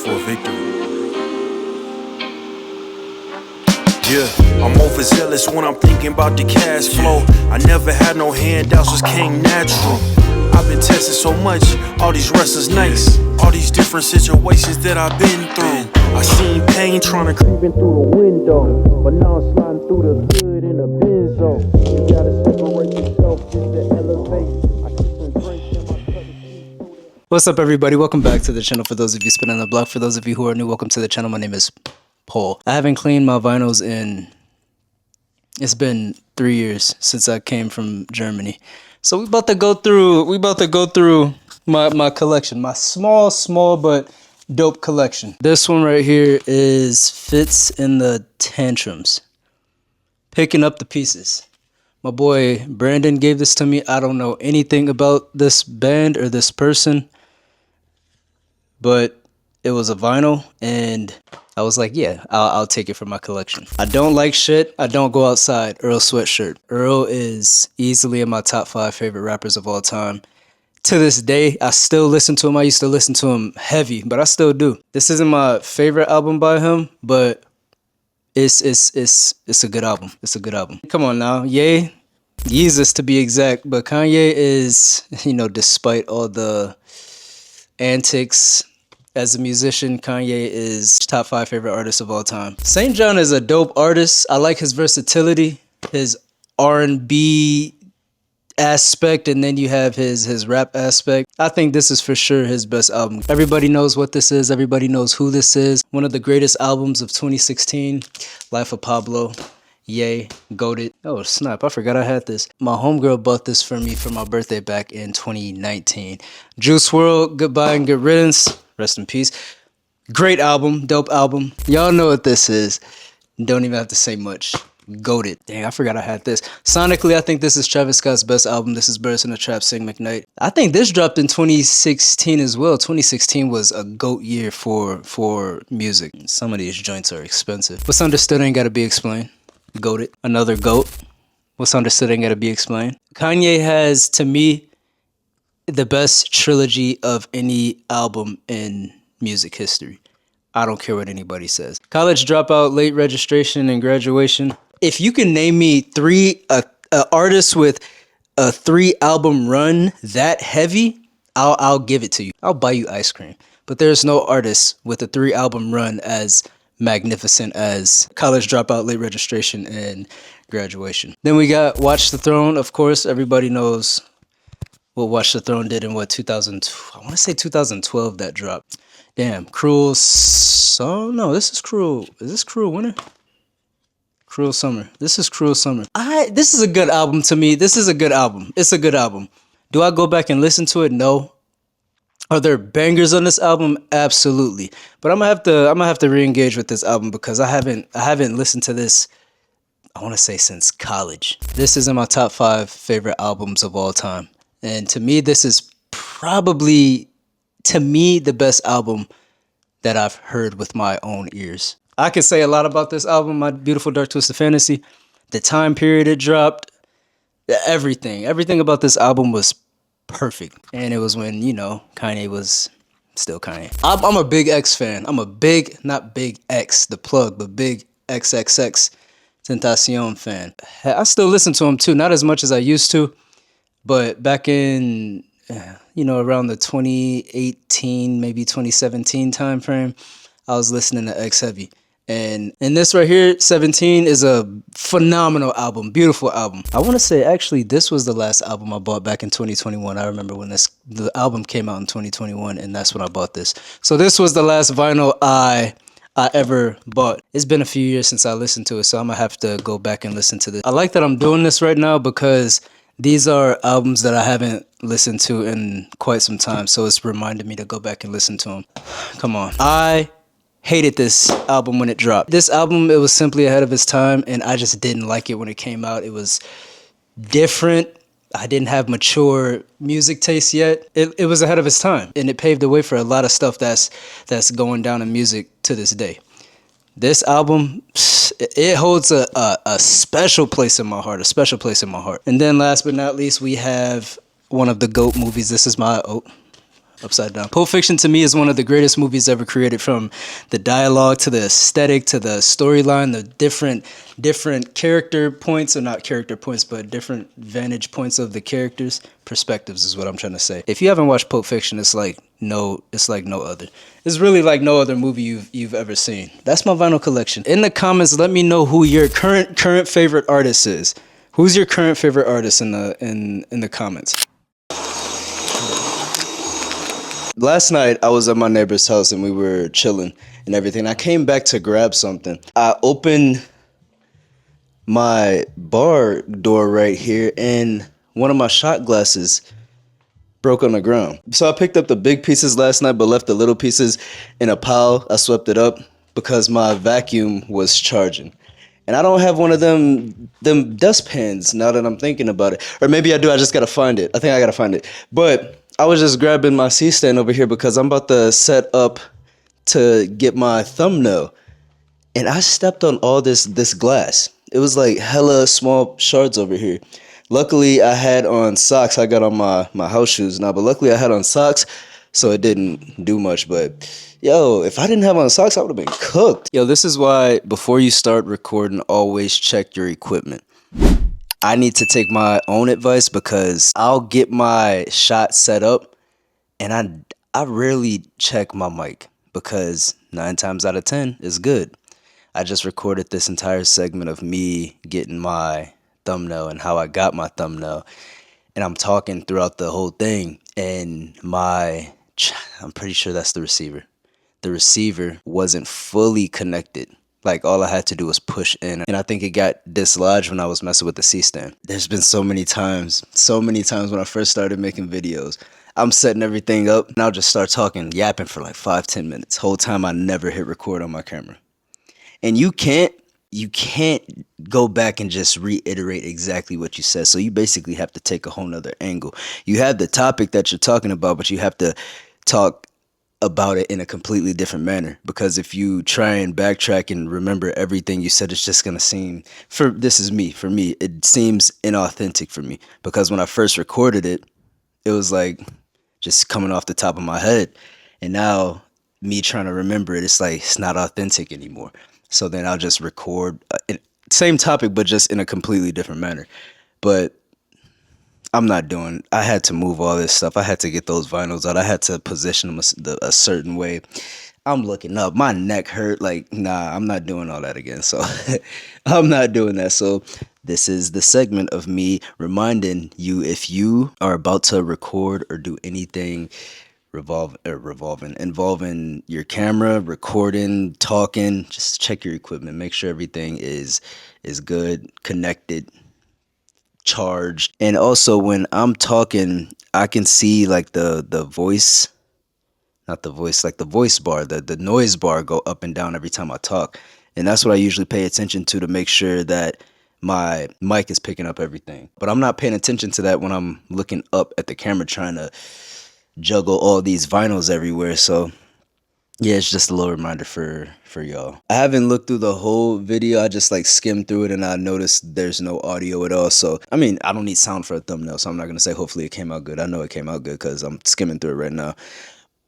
for victory. Yeah, I'm overzealous when I'm thinking about the cash flow. I never had no handouts, just came natural. I've been tested so much, all these wrestlers nice, all these different situations that I've been through. I seen pain trying to creep in through the window, but now I'm sliding through the hood in a benzo. You gotta separate yourself just to elevate. I keep some drinks in my cup. What's up, everybody? Welcome back to the channel. For those of you spinning the block, for those of you who are new, welcome to the channel. My name is Paul. I haven't cleaned my vinyls it's been 3 years since I came from Germany. So we about to go through my collection, my small but dope collection. This one right here is Fits in the Tantrums. Picking up the pieces. My boy Brandon gave this to me. I don't know anything about this band or this person, but it was a vinyl and I was like, yeah, I'll take it for my collection. I don't like shit. I don't go outside. Earl Sweatshirt. Earl is easily in my top 5 favorite rappers of all time. To this day, I still listen to him. I used to listen to him heavy, but I still do. This isn't my favorite album by him, but it's a good album. It's a good album. Come on now, Yeezus to be exact, but Kanye is, despite all the antics as a musician, Kanye is top 5 favorite artist of all time. St. John is a dope artist. I like his versatility, his R&B aspect, and then you have his rap aspect. I think this is for sure his best album. Everybody knows what this is. Everybody knows who this is. One of the greatest albums of 2016, Life of Pablo. Yay, goated. Oh snap, I forgot I had this. My homegirl bought this for me for my birthday back in 2019. Juice WRLD, Goodbye and Good Riddance. Rest in peace. Great album, dope album. Y'all know what this is. Don't even have to say much. Goated. Dang, I forgot I had this. Sonically, I think this is Travis Scott's best album. This is Birds in the Trap, Sing McKnight. I think this dropped in 2016 as well. 2016 was a GOAT year for music. Some of these joints are expensive. What's understood ain't gotta be explained. Goated. Another GOAT. What's understood ain't gotta be explained. Kanye has, to me, the best trilogy of any album in music history. I don't care what anybody says. College Dropout, Late Registration, and Graduation. If you can name me three artists with a 3-album run that heavy, I'll give it to you. I'll buy you ice cream. But there's no artist with a 3-album run as magnificent as College Dropout, Late Registration, and Graduation. Then we got Watch the Throne. Of course, everybody knows what Watch the Throne did in 2000. I want to say 2012 that dropped. Damn, Cruel. So no, this is Cruel. Is this Cruel Winter? Cruel Summer. This is Cruel Summer. This is a good album to me. This is a good album. It's a good album. Do I go back and listen to it? No. Are there bangers on this album? Absolutely. But I'm gonna have to re-engage with this album because I haven't listened to this, I want to say, since college. This is in my top 5 favorite albums of all time. And to me, this is probably, the best album that I've heard with my own ears. I could say a lot about this album, My Beautiful Dark Twisted Fantasy. The time period it dropped, everything about this album was perfect. And it was when, Kanye was still Kanye. I'm a big X fan. I'm a big, not big X, the plug, but big XXX Tentacion fan. I still listen to him too, not as much as I used to. But back in, around the 2018, maybe 2017 time frame, I was listening to X heavy. And this right here, 17, is a phenomenal album, beautiful album. I want to say, actually, this was the last album I bought back in 2021. I remember when the album came out in 2021, and that's when I bought this. So this was the last vinyl I ever bought. It's been a few years since I listened to it, so I'm going to have to go back and listen to this. I like that I'm doing this right now because these are albums that I haven't listened to in quite some time, so it's reminded me to go back and listen to them. Come on. I hated this album when it dropped. This album, it was simply ahead of its time, and I just didn't like it when it came out. It was different. I didn't have mature music taste yet. It was ahead of its time, and it paved the way for a lot of stuff that's going down in music to this day. This album, it holds a special place in my heart, And then last but not least, we have one of the GOAT movies. This is my upside down. Pulp Fiction to me is one of the greatest movies ever created, from the dialogue to the aesthetic to the storyline, the different character points, or not character points, but different vantage points of the characters. Perspectives is what I'm trying to say. If you haven't watched Pulp Fiction, it's like no other. It's really like no other movie you've ever seen. That's my vinyl collection. In the comments, let me know who your current favorite artist is. Who's your current favorite artist in the comments? Last night, I was at my neighbor's house and we were chilling and everything. I came back to grab something. I opened my bar door right here and one of my shot glasses broke on the ground. So I picked up the big pieces last night but left the little pieces in a pile. I swept it up because my vacuum was charging. And I don't have one of them dustpans now that I'm thinking about it. Or maybe I do, I just gotta find it. I think I gotta find it. But I was just grabbing my C-stand over here because I'm about to set up to get my thumbnail. And I stepped on all this glass. It was like hella small shards over here. Luckily, I had on socks. I got on my house shoes now, but luckily I had on socks, so it didn't do much. But yo, if I didn't have on socks, I would have been cooked. Yo, this is why before you start recording, always check your equipment. I need to take my own advice because I'll get my shot set up and I rarely check my mic because 9 times out of 10 is good. I just recorded this entire segment of me getting my thumbnail and how I got my thumbnail, and I'm talking throughout the whole thing, and I'm pretty sure that's the receiver. The receiver wasn't fully connected. Like, all I had to do was push in, and I think it got dislodged when I was messing with the C-stand. There's been so many times when I first started making videos, I'm setting everything up, and I'll just start talking, yapping for like 5-10 minutes. Whole time I never hit record on my camera. And you can't go back and just reiterate exactly what you said. So you basically have to take a whole nother angle. You have the topic that you're talking about, but you have to talk about it in a completely different manner. Because if you try and backtrack and remember everything you said, it's just going to seem, for me, it seems inauthentic for me. Because when I first recorded it, it was like just coming off the top of my head. And now me trying to remember it, it's like it's not authentic anymore. So then I'll just record same topic, but just in a completely different manner. But I had to move all this stuff. I had to get those vinyls out. I had to position them a certain way. I'm looking up. My neck hurt. Like, nah, I'm not doing all that again. So I'm not doing that. So this is the segment of me reminding you, if you are about to record or do anything involving your camera, recording, talking, just check your equipment. Make sure everything is good, connected, charged. And also when I'm talking, I can see like the voice, not the voice, like the voice bar, the noise bar go up and down every time I talk. And that's what I usually pay attention to make sure that my mic is picking up everything. But I'm not paying attention to that when I'm looking up at the camera trying to juggle all these vinyls everywhere. So yeah, it's just a little reminder for y'all. I haven't looked through the whole video. I just like skimmed through it and I noticed there's no audio at all. So I mean, I don't need sound for a thumbnail, so I'm not gonna say hopefully it came out good. I know it came out good because I'm skimming through it right now.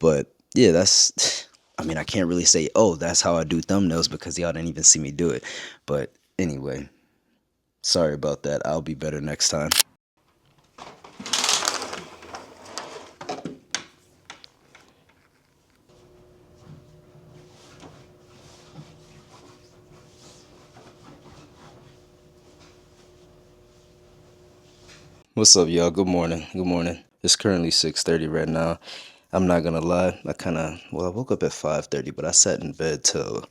But yeah, I can't really say, oh, that's how I do thumbnails because y'all didn't even see me do it. But anyway, sorry about that. I'll be better next time. What's up, y'all? Good morning. It's currently 6:30 right now. I'm not gonna lie. I woke up at 5:30, but I sat in bed till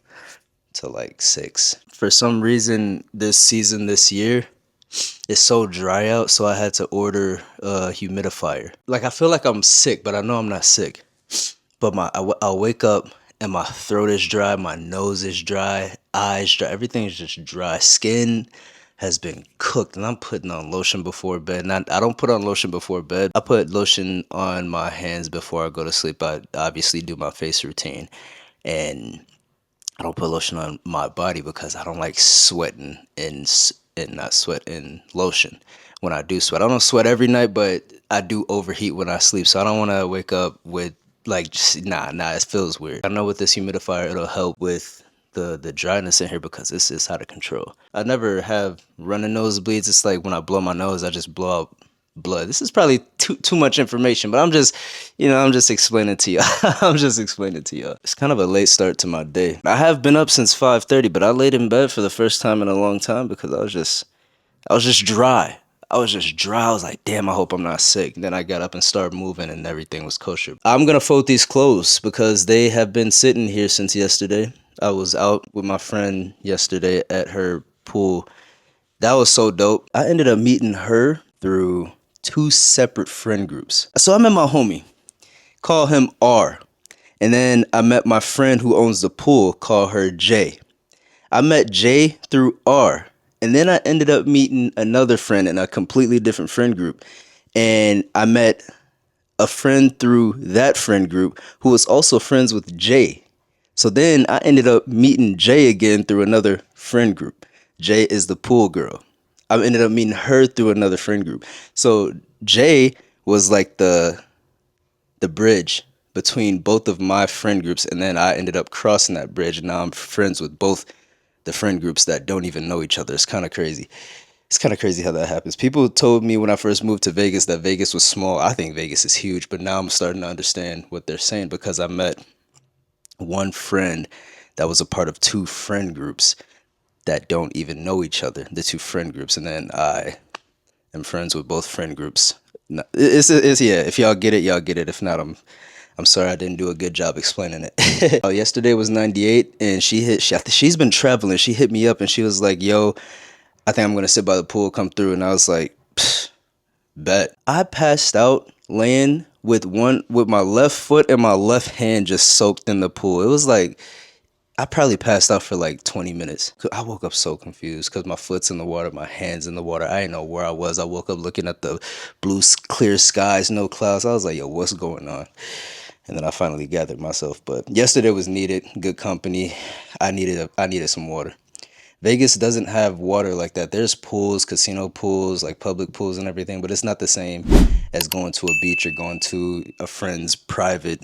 like 6. For some reason, this year, it's so dry out, so I had to order a humidifier. Like, I feel like I'm sick, but I know I'm not sick. But I'll wake up and my throat is dry, my nose is dry, eyes dry, everything is just dry. Skin has been cooked, and I'm putting on lotion before bed. I don't put on lotion before bed. I put lotion on my hands before I go to sleep. I obviously do my face routine, and I don't put lotion on my body because I don't like sweating and not sweat in lotion. when I do sweat. I don't sweat every night, but I do overheat when I sleep. So I don't want to wake up with like, just, nah, it feels weird. I know with this humidifier, it'll help with the dryness in here because this is out of control. I never have running nosebleeds. It's like when I blow my nose, I just blow out blood. This is probably too much information, but I'm just, I'm just explaining to y'all. I'm just explaining to y'all. It's kind of a late start to my day. I have been up since 5:30, but I laid in bed for the first time in a long time because I was just dry. I was just dry. I was like, damn, I hope I'm not sick. Then I got up and started moving and everything was kosher. I'm going to fold these clothes because they have been sitting here since yesterday. I was out with my friend yesterday at her pool. That was so dope. I ended up meeting her through 2 separate friend groups. So I met my homie, call him R. And then I met my friend who owns the pool, call her J. I met J through R. And then I ended up meeting another friend in a completely different friend group. And I met a friend through that friend group who was also friends with J. So then I ended up meeting J again through another friend group. J is the pool girl. I ended up meeting her through another friend group. So J was like the bridge between both of my friend groups, and then I ended up crossing that bridge, and now I'm friends with both the friend groups that don't even know each other. It's kind of crazy. It's kind of crazy how that happens. People told me when I first moved to Vegas that Vegas was small. I think Vegas is huge, but now I'm starting to understand what they're saying because I met one friend that was a part of 2 friend groups that don't even know each other, the 2 friend groups, and then I am friends with both friend groups. It's yeah, if y'all get it, y'all get it. If not, I'm sorry I didn't do a good job explaining it. Yesterday was 98 and she's been traveling. She hit me up and she was like, yo, I think I'm gonna sit by the pool, come through. And I was like, bet. I passed out laying with my left foot and my left hand just soaked in the pool. It was like I probably passed out for like 20 minutes. I woke up so confused because my foot's in the water, my hand's in the water. I didn't know where I was. I woke up looking at the blue, clear skies, no clouds. I was like, yo, what's going on? And then I finally gathered myself. But yesterday was needed. Good company. I needed some water. Vegas doesn't have water like that. There's pools, casino pools, like public pools and everything, but it's not the same as going to a beach or going to a friend's private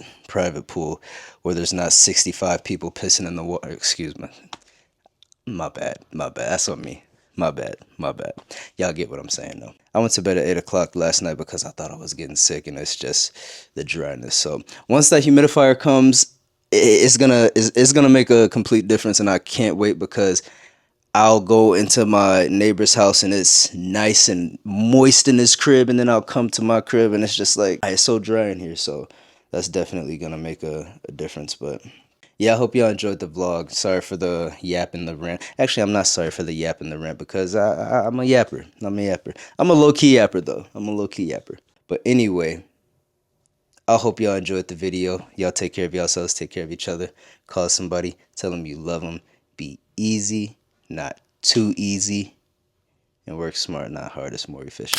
pool where there's not 65 people pissing in the water. Excuse me. My bad. That's on me. My bad. Y'all get what I'm saying though. I went to bed at 8 o'clock last night because I thought I was getting sick and it's just the dryness. So once that humidifier comes, it's gonna make a complete difference and I can't wait because I'll go into my neighbor's house and it's nice and moist in his crib, and then I'll come to my crib and it's just like it's so dry in here. So that's definitely gonna make a difference. But yeah, I hope y'all enjoyed the vlog. Sorry for the yap and the rant. Actually, I'm not sorry for the yap and the rant because I'm a yapper. I'm a low-key yapper though. But anyway, I hope y'all enjoyed the video. Y'all take care of yourselves. Take care of each other. Call somebody. Tell them you love them. Be easy, not too easy. And work smart, not hard. It's more efficient.